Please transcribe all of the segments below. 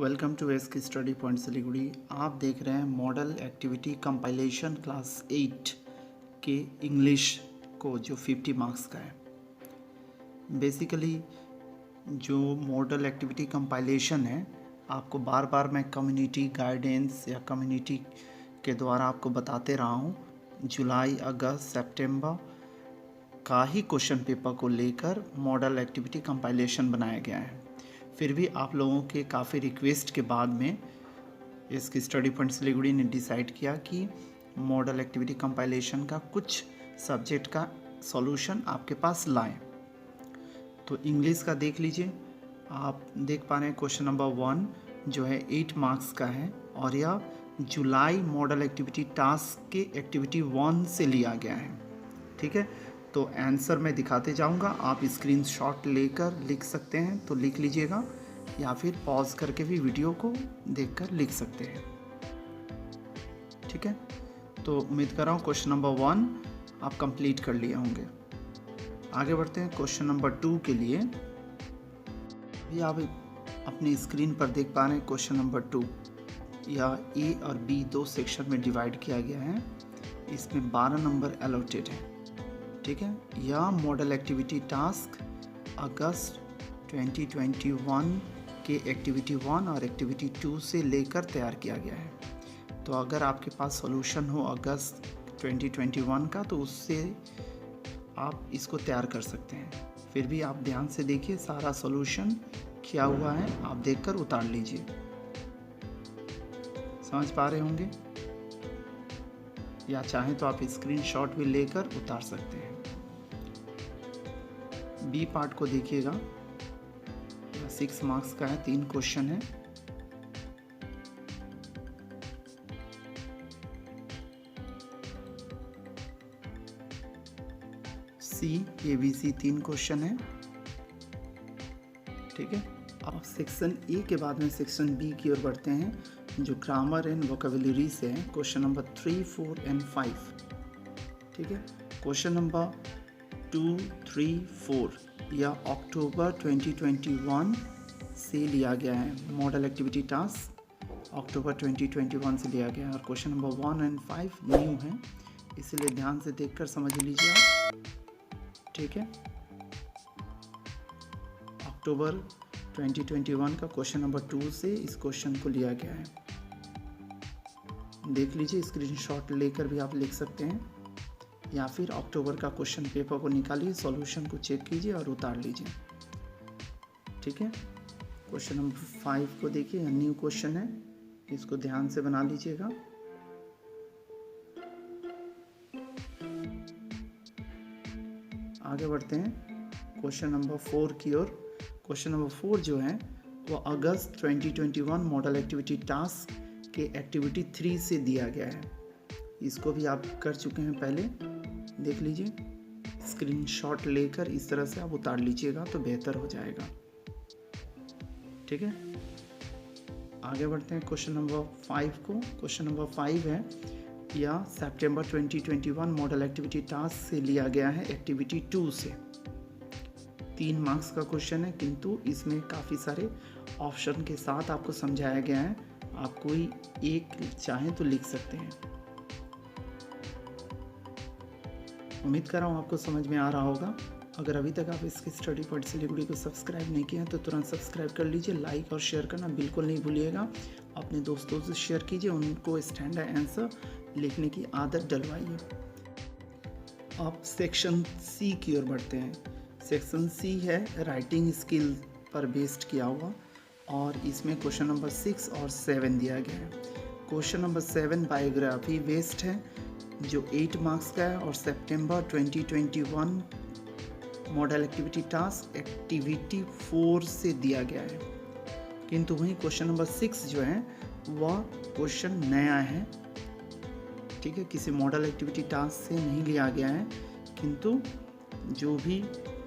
Welcome to S की study point Siliguri. आप देख रहे हैं मॉडल एक्टिविटी कंपाइलेशन क्लास 8 के इंग्लिश को जो 50 मार्क्स का है। बेसिकली जो मॉडल एक्टिविटी कंपाइलेशन है, आपको बार बार मैं कम्युनिटी गाइडेंस या कम्युनिटी के द्वारा आपको बताते रहा हूँ। जुलाई, अगस्त, सितंबर का ही क्वेश्चन पेपर को लेकर मॉडल एक्टिविटी कंपाइलेशन बनाया गया है। फिर भी आप लोगों के काफ़ी रिक्वेस्ट के बाद में इसकी स्टडी पॉइंट सिलीगुड़ी ने डिसाइड किया कि मॉडल एक्टिविटी कंपाइलेशन का कुछ सब्जेक्ट का सॉल्यूशन आपके पास लाएं। तो इंग्लिश का देख लीजिए, आप देख पा रहे हैं क्वेश्चन नंबर 1 जो है 8 मार्क्स का है और यह जुलाई मॉडल एक्टिविटी टास्क के एक्टिविटी 1 से लिया गया है। ठीक है, तो आंसर मैं दिखाते जाऊंगा, आप स्क्रीनशॉट लेकर लिख सकते हैं तो लिख लीजिएगा या फिर पॉज करके भी वीडियो को देखकर लिख सकते हैं। ठीक है, तो उम्मीद कर रहा हूँ क्वेश्चन नंबर 1 आप कंप्लीट कर लिए होंगे। आगे बढ़ते हैं क्वेश्चन नंबर 2 के लिए। भी आप अपनी स्क्रीन पर देख पा रहे हैं क्वेश्चन नंबर 2 या ए और बी दो सेक्शन में डिवाइड किया गया है। इसमें 12 नंबर अलॉटेड है। ठीक है, यह मॉडल एक्टिविटी टास्क अगस्त 2021 के एक्टिविटी 1 और एक्टिविटी 2 से लेकर तैयार किया गया है। तो अगर आपके पास सॉल्यूशन हो अगस्त 2021 का तो उससे आप इसको तैयार कर सकते हैं। फिर भी आप ध्यान से देखिए, सारा सॉल्यूशन किया हुआ है, आप देखकर उतार लीजिए। समझ पा रहे होंगे, या चाहें तो आप स्क्रीनशॉट भी लेकर उतार सकते हैं। बी पार्ट को देखिएगा, 6 मार्क्स का है, 3 क्वेश्चन है। सी ABC 3 क्वेश्चन है। ठीक है, अब सेक्शन ए के बाद में सेक्शन बी की ओर बढ़ते हैं जो ग्रामर एंड वोकेबुलरी से है। Question number 3, 4 and 5। ठीक है, क्वेश्चन नंबर 2, 3, 4 या अक्टूबर 2021 से लिया गया है। मॉडल एक्टिविटी टास्क अक्टूबर 2021 से लिया गया है और क्वेश्चन नंबर 1 एंड 5 न्यू है, इसलिए ध्यान से देखकर समझ लीजिए आप। ठीक है, अक्टूबर 2021 का क्वेश्चन नंबर 2 से इस क्वेश्चन को लिया गया है। देख लीजिए, स्क्रीनशॉट लेकर भी आप लिख सकते हैं या फिर अक्टूबर का क्वेश्चन पेपर को निकालिए, सॉल्यूशन को चेक कीजिए और उतार लीजिए। ठीक है, क्वेश्चन नंबर 5 को देखिए, न्यू क्वेश्चन है, इसको ध्यान से बना लीजिएगा। आगे बढ़ते हैं क्वेश्चन नंबर 4 की ओर। क्वेश्चन नंबर 4 जो है वो अगस्त 2021 मॉडल एक्टिविटी टास्क के एक्टिविटी 3 से दिया गया है। इसको भी आप कर चुके हैं पहले, देख लीजिए। स्क्रीनशॉट लेकर इस तरह से आप उतार लीजिएगा तो बेहतर हो जाएगा। ठीक है, आगे बढ़ते हैं क्वेश्चन नंबर 5 को। क्वेश्चन नंबर 5 है या सितंबर 2021 मॉडल एक्टिविटी टास्क से लिया गया है एक्टिविटी 2 से। 3 मार्क्स का क्वेश्चन है, किंतु इसमें काफ़ी सारे ऑप्शन के साथ आपको समझाया गया है। आप कोई एक चाहें तो लिख सकते हैं। उम्मीद कर रहा हूँ आपको समझ में आ रहा होगा। अगर अभी तक आप इसकी स्टडी पॉइंट सिलीगुड़ी को सब्सक्राइब नहीं किया तो तुरंत सब्सक्राइब कर लीजिए। लाइक और शेयर करना बिल्कुल नहीं भूलिएगा। अपने दोस्तों से शेयर कीजिए, उनको स्टैंडर्ड आंसर लिखने की आदत डलवाइए। आप सेक्शन सी की ओर बढ़ते हैं। सेक्शन सी है राइटिंग स्किल पर बेस्ड किया हुआ और इसमें क्वेश्चन नंबर 6 और 7 दिया गया है। क्वेश्चन नंबर 7 बायोग्राफी बेस्ड है जो 8 मार्क्स का है और सितंबर 2021 मॉडल एक्टिविटी टास्क एक्टिविटी 4 से दिया गया है। किंतु वहीं क्वेश्चन नंबर 6 जो है वह क्वेश्चन नया है। ठीक है, किसी मॉडल एक्टिविटी टास्क से नहीं लिया गया है, किंतु जो भी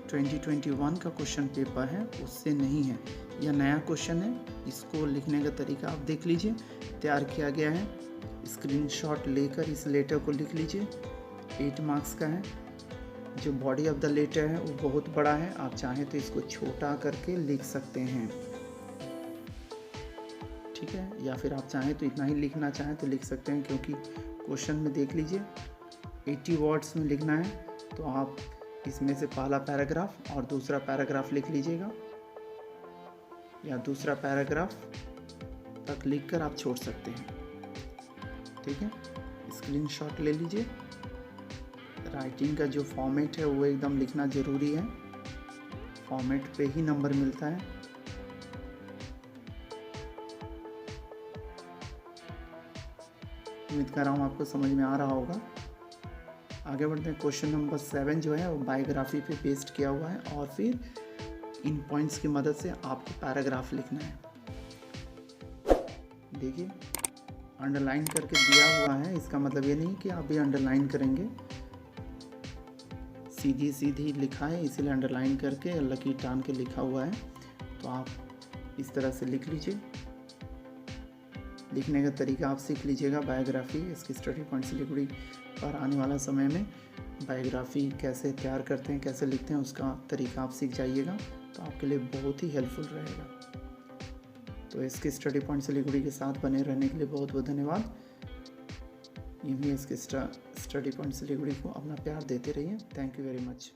2021 का क्वेश्चन पेपर है उससे नहीं है, यह नया क्वेश्चन है। इसको लिखने का तरीका आप देख लीजिए, तैयार किया गया है। स्क्रीनशॉट लेकर इस लेटर को लिख लीजिए। 8 मार्क्स का है। जो बॉडी ऑफ द लेटर है वो बहुत बड़ा है, आप चाहें तो इसको छोटा करके लिख सकते हैं। ठीक है, या फिर आप चाहें तो इतना ही लिखना चाहें तो लिख सकते हैं, क्योंकि क्वेश्चन में देख लीजिए 80 वर्ड्स में लिखना है, तो आप इसमें से पहला पैराग्राफ और दूसरा पैराग्राफ लिख लीजिएगा, या दूसरा पैराग्राफ तक लिखकर आप छोड़ सकते हैं। ठीक है, स्क्रीनशॉट ले लीजिए। राइटिंग का जो फॉर्मेट है वो एकदम लिखना ज़रूरी है, फॉर्मेट पे ही नंबर मिलता है। उम्मीद कर रहा हूँ आपको समझ में आ रहा होगा। आगे बढ़ते हैं। क्वेश्चन नंबर 7 जो है वो बायोग्राफी पे पेस्ट किया हुआ है, और फिर इन पॉइंट्स की मदद से आपको पैराग्राफ लिखना है। देखिए अंडरलाइन करके दिया हुआ है, इसका मतलब ये नहीं कि आप भी अंडरलाइन करेंगे, सीधी सीधी लिखा है इसीलिए अंडरलाइन करके लकीर टान के लिखा हुआ है। तो आप इस तरह से लिख लीजिए। लिखने का तरीका आप सीख लीजिएगा। बायोग्राफी इसकी स्टडी पॉइंट सिलीगुड़ी पर आने वाला समय में बायोग्राफी कैसे तैयार करते हैं, कैसे लिखते हैं, उसका तरीका आप सीख जाइएगा, तो आपके लिए बहुत ही हेल्पफुल रहेगा। तो इसके स्टडी पॉइंट सिलीगुड़ी के साथ बने रहने के लिए बहुत बहुत धन्यवाद। यूँ ही इसके स्टडी पॉइंट सिलीगुड़ी को अपना प्यार देते रहिए। Thank you very much.